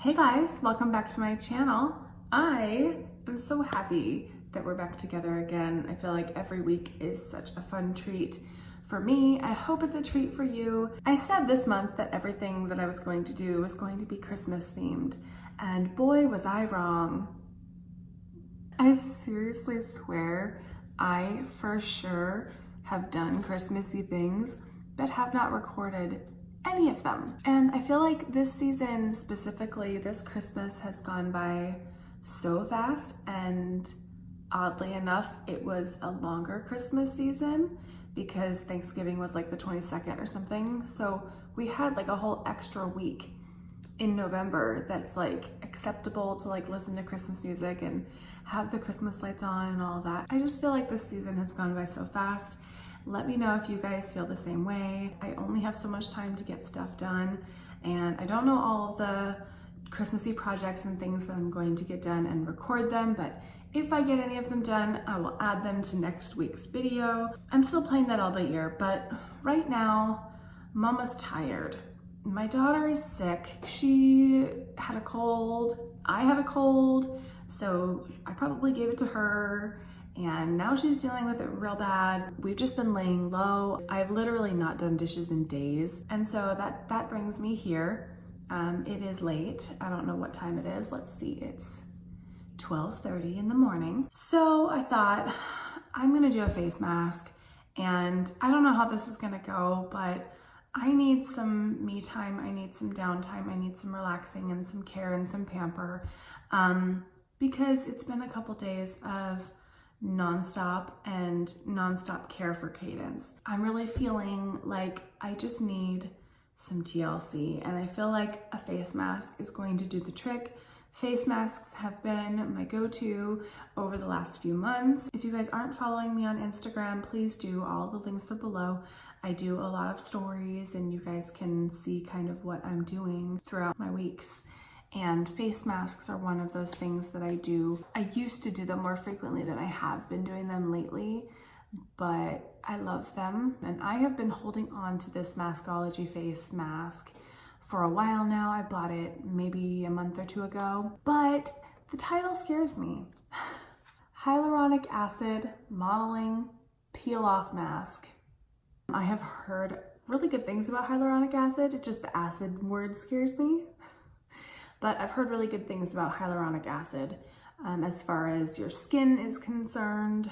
Hey guys, welcome back to my channel. I am so happy that we're back together again. I feel like every week is such a fun treat for me. I hope it's a treat for you. I said this month that everything that I was going to do was going to be Christmas themed, and boy was I wrong. I seriously swear I for sure have done Christmassy things but have not recorded any of them. And I feel like this season specifically, this Christmas has gone by so fast, and oddly enough, it was a longer Christmas season because Thanksgiving was like the 22nd or something. So we had like a whole extra week in November that's like acceptable to like listen to Christmas music and have the Christmas lights on and all of that. I just feel like this season has gone by so fast. Let me know if you guys feel the same way. I only have so much time to get stuff done, and I don't know all of the Christmassy projects and things that I'm going to get done and record them, but if I get any of them done, I will add them to next week's video. I'm still playing that all the year, but right now, Mama's tired. My daughter is sick. She had a cold, I had a cold, so I probably gave it to her. And now she's dealing with it real bad. We've just been laying low. I've literally not done dishes in days. And so that brings me here. It is late. I don't know what time it is. Let's see, it's 12:30 in the morning. So I thought I'm gonna do a face mask, and I don't know how this is gonna go, but I need some me time. I need some downtime. I need some relaxing and some care and some pamper, because it's been a couple days of nonstop care for Cadence. I'm really feeling like I just need some TLC, and I feel like a face mask is going to do the trick. Face masks have been my go-to over the last few months. If you guys aren't following me on Instagram, please do. All the links are below. I do a lot of stories, and you guys can see kind of what I'm doing throughout my weeks. And face masks are one of those things that I do. I used to do them more frequently than I have been doing them lately, but I love them. And I have been holding on to this Masqueology face mask for a while now. I bought it maybe a month or two ago, but the title scares me. Hyaluronic acid modeling peel off mask. I have heard really good things about hyaluronic acid. It's just the acid word scares me. But I've heard really good things about hyaluronic acid as far as your skin is concerned.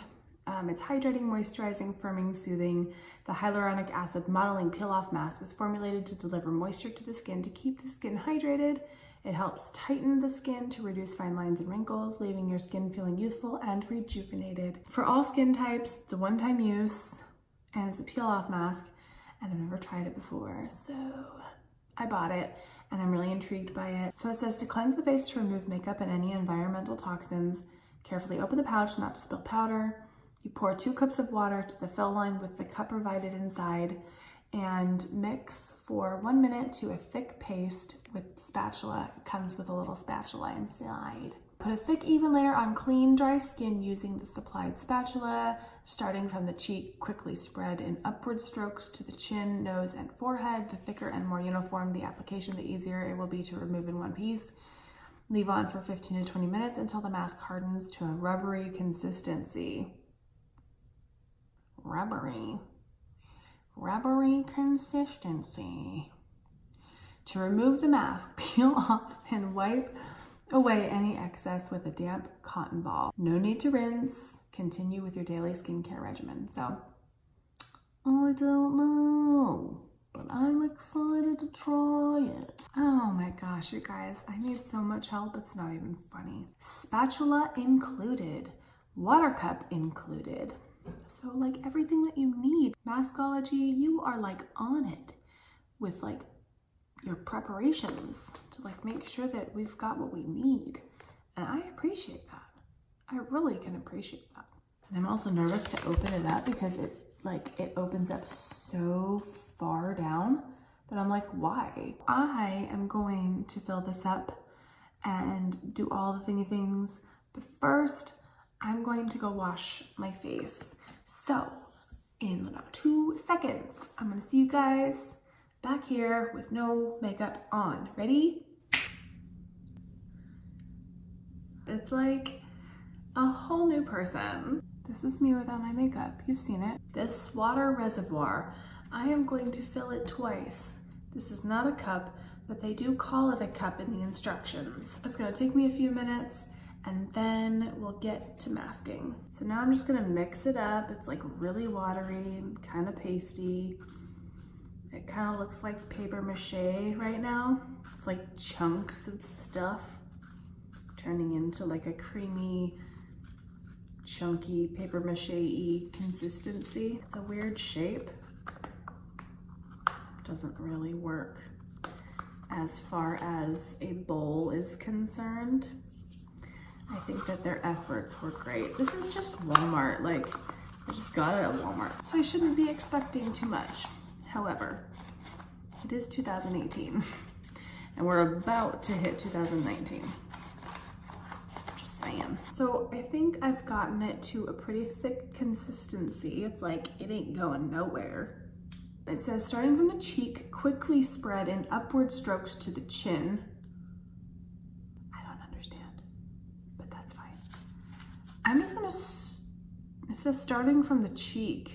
It's hydrating, moisturizing, firming, soothing. The hyaluronic acid modeling peel-off mask is formulated to deliver moisture to the skin to keep the skin hydrated. It helps tighten the skin to reduce fine lines and wrinkles, leaving your skin feeling youthful and rejuvenated. For all skin types, it's a one-time use, and it's a peel-off mask, and I've never tried it before, so I bought it, and I'm really intrigued by it. So it says to cleanse the face to remove makeup and any environmental toxins. Carefully open the pouch not to spill powder. You pour 2 cups of water to the fill line with the cup provided inside, and mix for 1 minute to a thick paste with the spatula. It comes with a little spatula inside. Put a thick, even layer on clean, dry skin using the supplied spatula. Starting from the cheek, quickly spread in upward strokes to the chin, nose, and forehead. The thicker and more uniform the application, the easier it will be to remove in one piece. Leave on for 15 to 20 minutes until the mask hardens to a rubbery consistency. Rubbery consistency. To remove the mask, peel off and wipe away any excess with a damp cotton ball. No need to rinse. Continue with your daily skincare regimen. So, I don't know, but I'm excited to try it. Oh my gosh, you guys, I need so much help, it's not even funny. Spatula included, water cup included. So like everything that you need. Masqueology, you are like on it with like your preparations to like make sure that we've got what we need. And I appreciate that. I really can appreciate that. And I'm also nervous to open it up because it opens up so far down, but I'm like, why? I am going to fill this up and do all the thingy things, but first I'm going to go wash my face. So in about 2 seconds, I'm gonna see you guys back here with no makeup on. Ready? It's like a whole new person. This is me without my makeup. You've seen it. This water reservoir, I am going to fill it twice. This is not a cup, but they do call it a cup in the instructions. It's gonna take me a few minutes and then we'll get to masking. So now I'm just gonna mix it up. It's like really watery and kind of pasty. It kind of looks like paper mache right now. It's like chunks of stuff turning into like a creamy, chunky paper mache-y consistency. It's a weird shape. Doesn't really work as far as a bowl is concerned. I think that their efforts were great. This is just Walmart, like I just got it at Walmart. So I shouldn't be expecting too much. However, it is 2018 and we're about to hit 2019. Just saying. So I think I've gotten it to a pretty thick consistency. It's like, it ain't going nowhere. It says, starting from the cheek, quickly spread in upward strokes to the chin. I don't understand, but that's fine. I'm just gonna, it says starting from the cheek,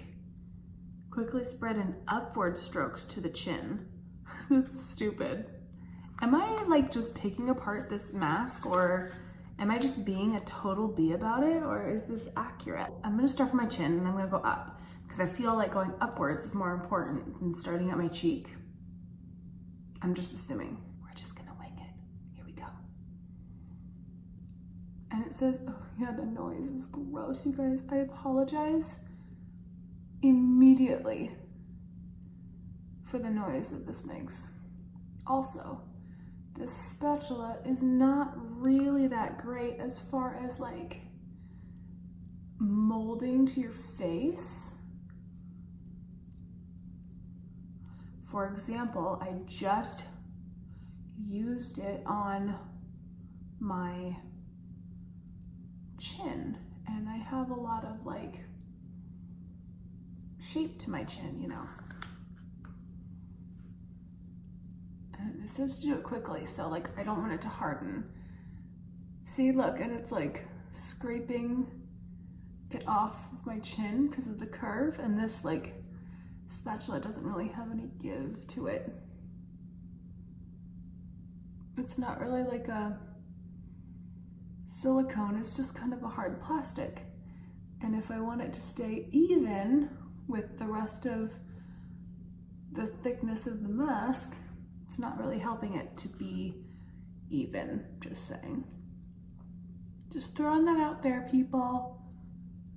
quickly spread in upward strokes to the chin. That's stupid. Am I like just picking apart this mask, or am I just being a total bee about it, or is this accurate? I'm gonna start from my chin and I'm gonna go up because I feel like going upwards is more important than starting at my cheek. I'm just assuming. We're just gonna wing it. Here we go. And it says, oh yeah, the noise is gross, you guys. I apologize immediately for the noise that this makes. Also, this spatula is not really that great as far as like molding to your face. For example, I just used it on my chin and I have a lot of like shape to my chin, you know. And it says to do it quickly, so like I don't want it to harden. See, look, and it's like scraping it off of my chin because of the curve, and this like spatula doesn't really have any give to it. It's not really like a silicone, it's just kind of a hard plastic. And if I want it to stay even with the rest of the thickness of the mask, it's not really helping it to be even, just saying. Just throwing that out there, people.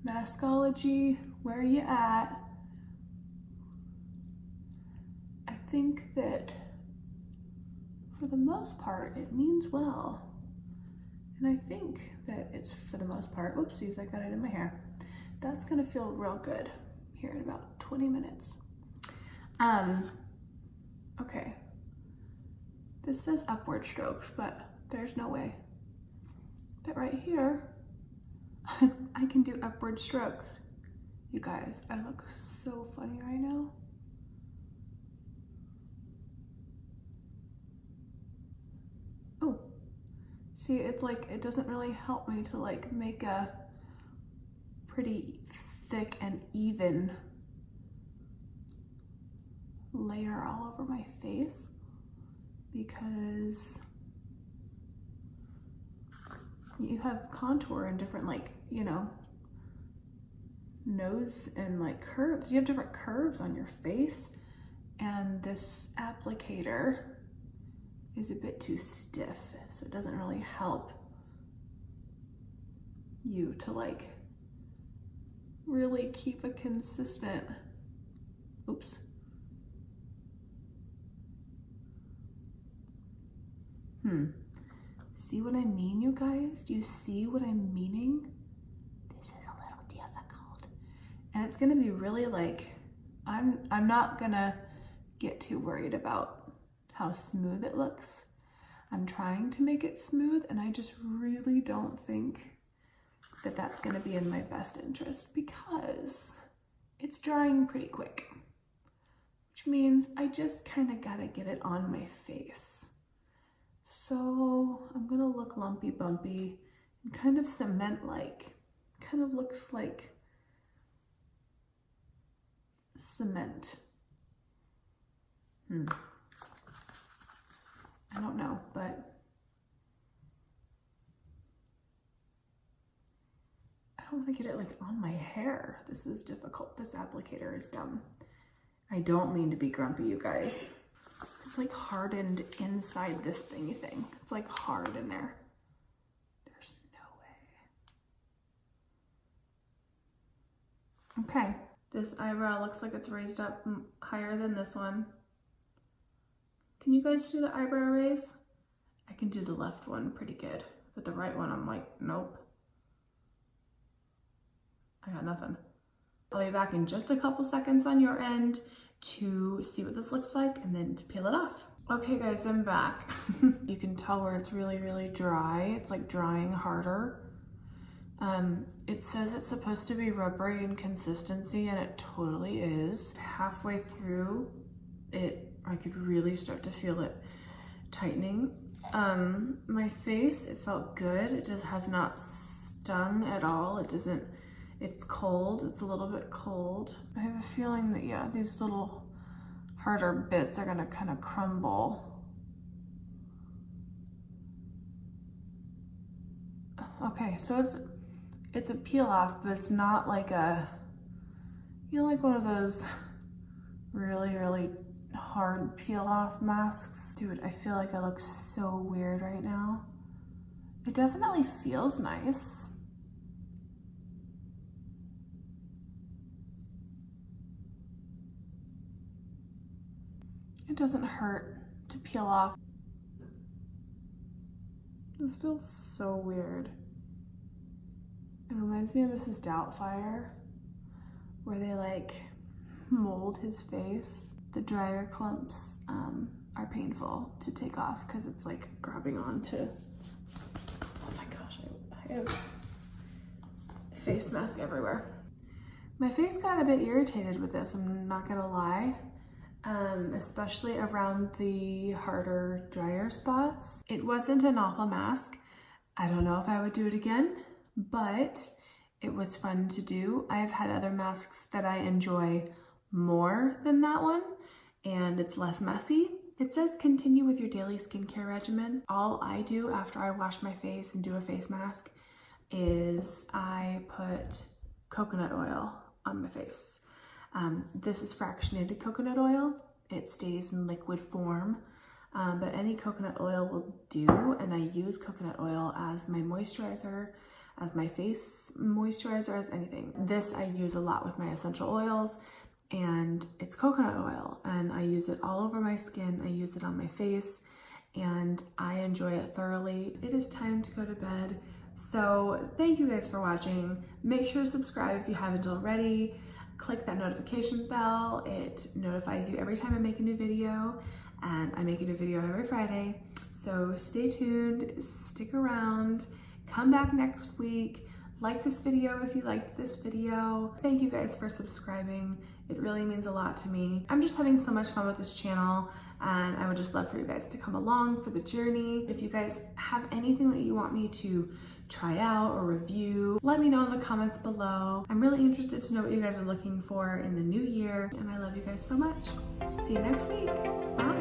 Masqueology, where are you at? I think that for the most part, it means well. And I think that it's, for the most part, whoopsies, I got it in my hair. That's gonna feel real good here in about 20 minutes. Okay. This says upward strokes, but there's no way that right here, I can do upward strokes. You guys, I look so funny right now. Oh, see, it's like, it doesn't really help me to like make a pretty thick and even layer all over my face, because you have contour and different, like, you know, nose and like curves. You have different curves on your face, and this applicator is a bit too stiff, so it doesn't really help you to like really keep a consistent, oops. See what I mean, you guys? Do you see what I'm meaning? This is a little difficult. And it's gonna be really like, I'm not gonna get too worried about how smooth it looks. I'm trying to make it smooth, and I just really don't think that that's gonna be in my best interest, because it's drying pretty quick, which means I just kind of gotta get it on my face. So I'm gonna look lumpy bumpy kind of cement-like. Kind of looks like cement. I don't know, but I don't want to get it like on my hair. This is difficult. This applicator is dumb. I don't mean to be grumpy, you guys. It's like hardened inside this thingy thing. It's like hard in there. There's no way. Okay, this eyebrow looks like it's raised up higher than this one. Can you guys do the eyebrow raise? I can do the left one pretty good, but the right one I'm like, nope. I got nothing. I'll be back in just a couple seconds on your end to see what this looks like and then to peel it off. Okay guys, I'm back. You can tell where it's really, really dry. It's like drying harder. It says it's supposed to be rubbery in consistency, and it totally is. Halfway through it, I could really start to feel it tightening. My face, it felt good. It just has not stung at all. It doesn't. It's cold, it's a little bit cold. I have a feeling that, yeah, these little harder bits are gonna kind of crumble. Okay, so it's a peel off, but it's not like a, you know, like one of those really, really hard peel off masks. Dude, I feel like I look so weird right now. It definitely feels nice. It doesn't hurt to peel off. This feels so weird. It reminds me of Mrs. Doubtfire, where they like mold his face. The dryer clumps are painful to take off because it's like grabbing onto, oh my gosh, I have face mask everywhere. My face got a bit irritated with this, I'm not gonna lie. Especially around the harder, drier spots. It wasn't an awful mask. I don't know if I would do it again, but it was fun to do. I've had other masks that I enjoy more than that one, and it's less messy. It says continue with your daily skincare regimen. All I do after I wash my face and do a face mask is I put coconut oil on my face. This is fractionated coconut oil. It stays in liquid form, but any coconut oil will do, and I use coconut oil as my moisturizer, as my face moisturizer, as anything. This I use a lot with my essential oils, and it's coconut oil, and I use it all over my skin. I use it on my face, and I enjoy it thoroughly. It is time to go to bed, so thank you guys for watching. Make sure to subscribe if you haven't already. Click that notification bell. It notifies you every time I make a new video, and I make a new video every Friday. So stay tuned, stick around, come back next week. Like this video if you liked this video. Thank you guys for subscribing. It really means a lot to me. I'm just having so much fun with this channel, and I would just love for you guys to come along for the journey. If you guys have anything that you want me to try out or review, let me know in the comments below. I'm really interested to know what you guys are looking for in the new year, and I love you guys so much. See you next week. Bye.